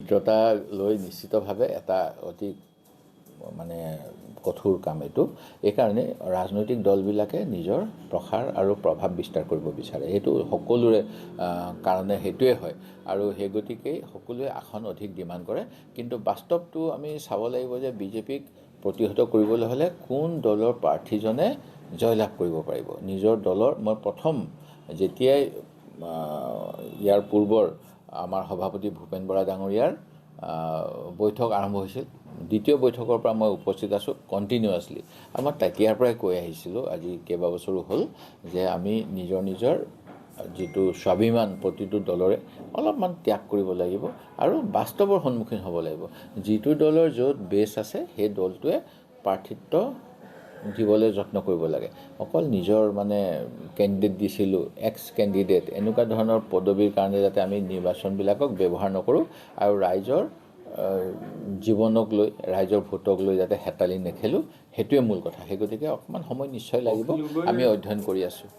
মিত্ৰতা লৈ নিশ্চিতভাৱে এটা অতি মানে কঠোৰ কাম এইটো। এইকাৰণে ৰাজনৈতিক দলবিলাকে নিজৰ প্ৰসাৰ আৰু প্ৰভাৱ বিস্তাৰ কৰিব বিচাৰে। সেইটো সকলোৰে কাৰণে সেইটোৱে হয় আৰু সেই গতিকেই সকলোৱে আসন অধিক ডিমাণ্ড কৰে। কিন্তু বাস্তৱটো আমি চাব লাগিব যে বিজেপিক প্ৰতিহত কৰিবলৈ হ'লে কোন দলৰ প্ৰাৰ্থীজনে জয়লাভ কৰিব পাৰিব। নিজৰ দলৰ মই প্ৰথম যেতিয়াই ইয়াৰ পূৰ্বৰ আমাৰ সভাপতি ভূপেন বৰা ডাঙৰীয়াৰ বৈঠক আৰম্ভ হৈছিল, দ্বিতীয় বৈঠকৰ পৰা মই উপস্থিত আছোঁ কণ্টিনিউৱাছলি। আৰু মই তেতিয়াৰ পৰাই কৈ আহিছিলোঁ, আজি কেইবাবছৰো হ'ল, যে আমি নিজৰ যিটো স্বাভিমান প্ৰতিটো দলৰে অলপমান ত্যাগ কৰিব লাগিব আৰু বাস্তৱৰ সন্মুখীন হ'ব লাগিব। যিটো দলৰ য'ত বেছ আছে সেই দলটোৱে প্ৰাৰ্থিত্ব দিবলৈ যত্ন কৰিব লাগে। অকল নিজৰ মানে কেণ্ডিডেট দিছিলোঁ, এক্স কেণ্ডিডেট এনেকুৱা ধৰণৰ পদবীৰ কাৰণে যাতে আমি নিৰ্বাচনবিলাকক ব্যৱহাৰ নকৰোঁ আৰু ৰাইজৰ জীৱনক লৈ, ৰাইজৰ ভোটক লৈ যাতে হেতালি নেখেলোঁ, সেইটোৱে মূল কথা। সেই গতিকে অকণমান সময় নিশ্চয় লাগিব, আমি অধ্যয়ন কৰি আছোঁ।